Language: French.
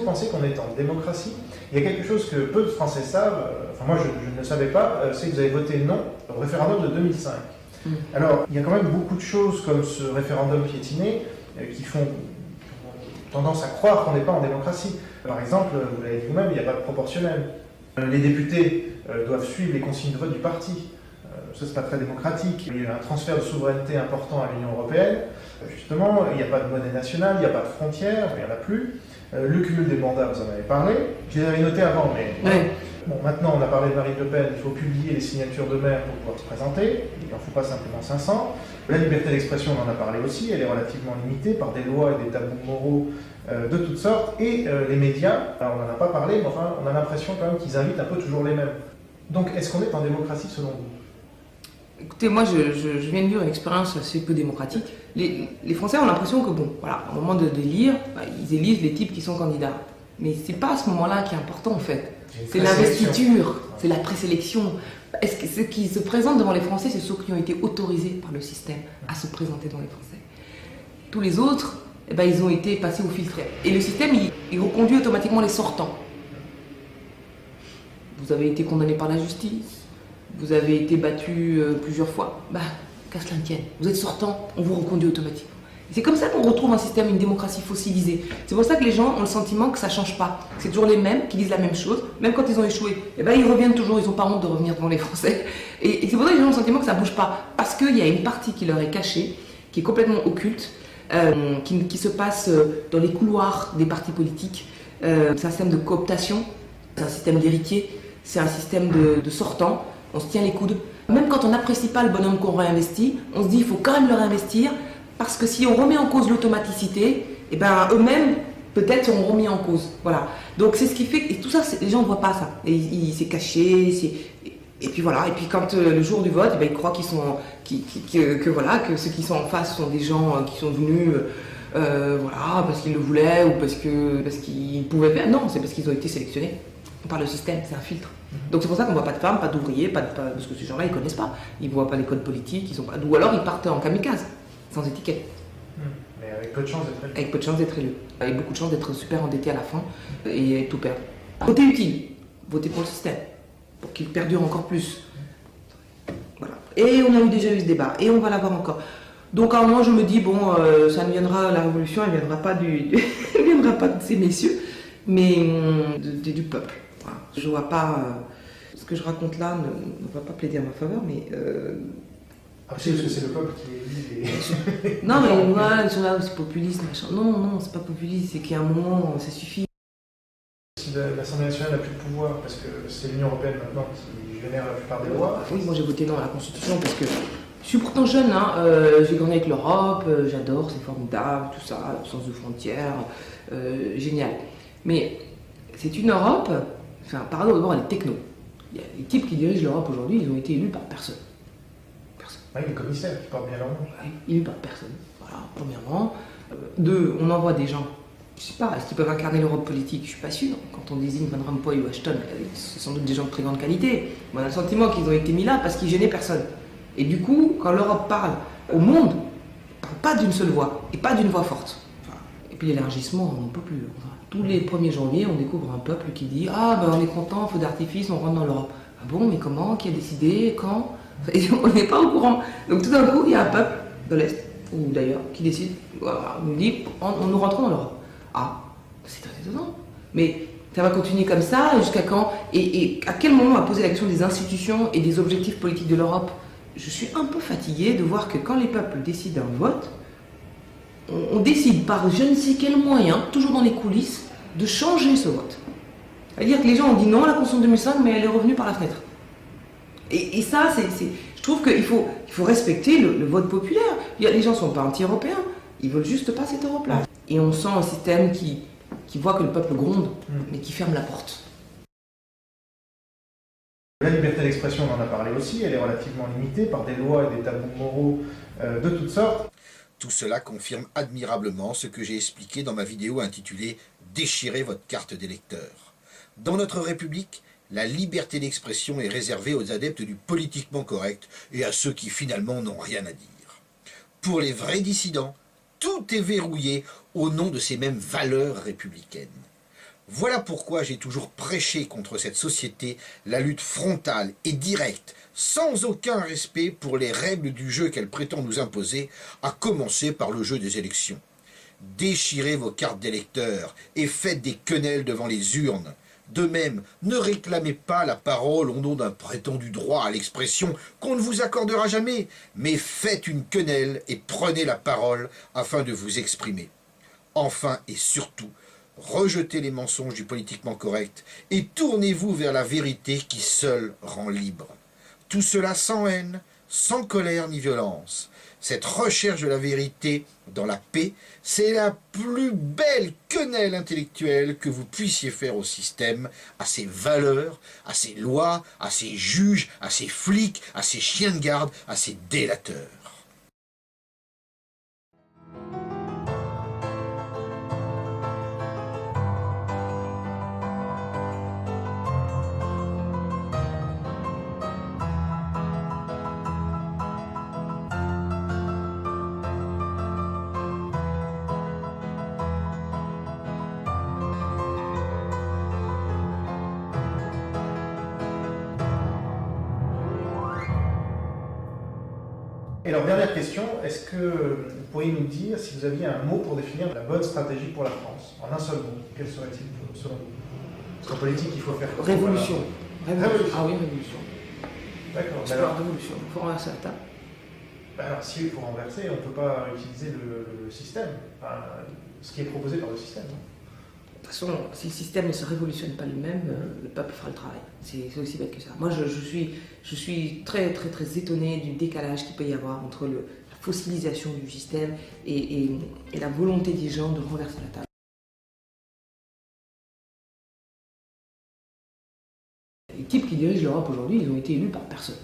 penser qu'on est en démocratie. Il y a quelque chose que peu de Français savent, enfin moi je ne le savais pas, c'est que vous avez voté non au référendum de 2005. Alors, il y a quand même beaucoup de choses comme ce référendum piétiné qui font tendance à croire qu'on n'est pas en démocratie. Par exemple, vous l'avez dit vous-même, il n'y a pas de proportionnel. Les députés doivent suivre les consignes de vote du parti. Ça, c'est pas très démocratique. Il y a un transfert de souveraineté important à l'Union européenne. Justement, il n'y a pas de monnaie nationale, il n'y a pas de frontières, il n'y en a plus. Le cumul des mandats, vous en avez parlé. Je les avais notés avant, mais... Ouais. Bon, maintenant, on a parlé de Marine Le Pen, il faut publier les signatures de maires pour pouvoir se présenter. Il n'en faut pas simplement 500. La liberté d'expression, on en a parlé aussi, elle est relativement limitée par des lois et des tabous moraux de toutes sortes. Et les médias, alors on n'en a pas parlé, mais enfin, on a l'impression quand même qu'ils invitent un peu toujours les mêmes. Donc, est-ce qu'on est en démocratie selon vous? Écoutez, moi je viens de vivre une expérience assez peu démocratique. Les Français ont l'impression que, bon, voilà, au moment de lire, ils élisent les types qui sont candidats. Mais c'est pas à ce moment-là qui est important en fait. C'est l'investiture, c'est la présélection. Est-ce que ceux qui se présentent devant les Français, c'est ceux qui ont été autorisés par le système à se présenter devant les Français. Tous les autres, eh ben, ils ont été passés au filtre. Et le système, il reconduit automatiquement les sortants. Vous avez été condamné par la justice, vous avez été battu plusieurs fois. Bah, qu'à cela ne tienne. Vous êtes sortant, on vous reconduit automatiquement. C'est comme ça qu'on retrouve un système, une démocratie fossilisée. C'est pour ça que les gens ont le sentiment que ça ne change pas. C'est toujours les mêmes qui disent la même chose. Même quand ils ont échoué, eh ben, ils reviennent toujours, ils n'ont pas honte de revenir devant les Français. Et c'est pour ça que les gens ont le sentiment que ça ne bouge pas. Parce qu'il y a une partie qui leur est cachée, qui est complètement occulte, qui se passe dans les couloirs des partis politiques. C'est un système de cooptation, c'est un système d'héritiers, c'est un système de sortants. On se tient les coudes. Même quand on n'apprécie pas le bonhomme qu'on réinvestit, on se dit qu'il faut quand même le réinvestir. Parce que si on remet en cause l'automaticité, eh ben, eux-mêmes, peut-être, seront remis en cause. Voilà. Donc, c'est ce qui fait que... Et tout ça, les gens ne voient pas ça. Et c'est caché. Et puis voilà. Et puis, quand le jour du vote, eh ben, ils croient qu'ils sont... que ceux qui sont en face sont des gens qui sont venus... voilà, parce qu'ils le voulaient ou parce qu'ils pouvaient faire. Non, c'est parce qu'ils ont été sélectionnés par le système. C'est un filtre. Donc, c'est pour ça qu'on ne voit pas de femmes, pas d'ouvriers, parce que ces gens-là, ils ne connaissent pas. Ils ne voient pas les codes politiques. Ou alors, ils partent en kamikaze. Sans étiquette. Mais avec peu de chance d'être élu. Avec peu de chance d'être élu. Avec beaucoup de chance d'être super endetté à la fin et tout perdre. Votez utile. Votez pour le système. Pour qu'il perdure encore plus. Voilà. Et on a déjà eu ce débat. Et on va l'avoir encore. Donc à un moment je me dis, bon, ça ne viendra, la révolution, elle ne viendra pas elle viendra pas de ces messieurs, mais du peuple. Voilà. Je ne vois pas... ce que je raconte là ne va pas plaider en ma faveur, mais... parce que c'est le peuple qui est... Non, mais voilà, ils sont là, c'est populiste, machin. Non, c'est pas populiste, c'est qu'à un moment, ça suffit. Si l'Assemblée nationale n'a plus de pouvoir, parce que c'est l'Union européenne maintenant qui génère la plupart des lois... Oui, moi j'ai voté non à la Constitution, parce que je suis pourtant jeune, hein, j'ai grandi avec l'Europe, j'adore, c'est formidable, tout ça, l'absence de frontières, génial. Mais c'est une Europe, enfin, pardon, d'abord, elle est techno. Il y a les types qui dirigent l'Europe aujourd'hui, ils ont été élus par personne. Oui, les commissaires qui portent bien leur nom. Oui, élus par personne. Voilà, premièrement. Deux, on envoie des gens. Je ne sais pas, est-ce qu'ils peuvent incarner l'Europe politique? Je ne suis pas sûre. Quand on désigne Van Rompuy ou Ashton, c'est sans doute des gens de très grande qualité. On a le sentiment qu'ils ont été mis là parce qu'ils gênaient personne. Et du coup, quand l'Europe parle au monde, elle ne parle pas d'une seule voix, et pas d'une voix forte. Enfin, et puis l'élargissement, on n'en peut plus. Enfin, tous les 1er janvier, on découvre un peuple qui dit « Ah, ben on est content, feu d'artifice, on rentre dans l'Europe. » Ah bon, mais comment? Qui a décidé? Quand? Et on n'est pas au courant. Donc tout d'un coup, il y a un peuple de l'Est, ou d'ailleurs, qui décide, voilà, nous dit, nous rentrons dans l'Europe. Ah, c'est très étonnant. Mais ça va continuer comme ça, jusqu'à quand? Et à quel moment on va poser la question des institutions et des objectifs politiques de l'Europe? Je suis un peu fatiguée de voir que quand les peuples décident un vote, on décide par je ne sais quel moyen, toujours dans les coulisses, de changer ce vote. C'est-à-dire que les gens ont dit non à la Constitution de 2005, mais elle est revenue par la fenêtre. Et ça, je trouve qu'il faut respecter le vote populaire. Les gens ne sont pas anti-européens, ils veulent juste pas cette Europe-là. Et on sent un système qui voit que le peuple gronde, mais qui ferme la porte. La liberté d'expression, on en a parlé aussi, elle est relativement limitée par des lois et des tabous moraux de toutes sortes. Tout cela confirme admirablement ce que j'ai expliqué dans ma vidéo intitulée « Déchirez votre carte d'électeur ». Dans notre République, la liberté d'expression est réservée aux adeptes du politiquement correct et à ceux qui finalement n'ont rien à dire. Pour les vrais dissidents, tout est verrouillé au nom de ces mêmes valeurs républicaines. Voilà pourquoi j'ai toujours prêché contre cette société la lutte frontale et directe, sans aucun respect pour les règles du jeu qu'elle prétend nous imposer, à commencer par le jeu des élections. Déchirez vos cartes d'électeurs et faites des quenelles devant les urnes. De même, ne réclamez pas la parole au nom d'un prétendu droit à l'expression qu'on ne vous accordera jamais, mais faites une quenelle et prenez la parole afin de vous exprimer. Enfin et surtout, rejetez les mensonges du politiquement correct et tournez-vous vers la vérité qui seule rend libre. Tout cela sans haine, sans colère ni violence. Cette recherche de la vérité dans la paix, c'est la plus belle quenelle intellectuelle que vous puissiez faire au système, à ses valeurs, à ses lois, à ses juges, à ses flics, à ses chiens de garde, à ses délateurs. Et alors, dernière question, est-ce que vous pourriez nous dire si vous aviez un mot pour définir la bonne stratégie pour la France? En un seul mot, quel serait-il selon vous? Parce qu'en politique, il faut faire quoi? Révolution. Révolution. Ah oui, révolution. D'accord. C'est la révolution. Il faut renverser la table. Alors, si il faut renverser, on ne peut pas utiliser le système, enfin, ce qui est proposé par le système. Non? De toute façon, si le système ne se révolutionne pas lui-même, le peuple fera le travail. C'est aussi bête que ça. Moi, je suis très, très, très étonnée du décalage qu'il peut y avoir entre la fossilisation du système et la volonté des gens de renverser la table. Les types qui dirigent l'Europe aujourd'hui, ils ont été élus par personne.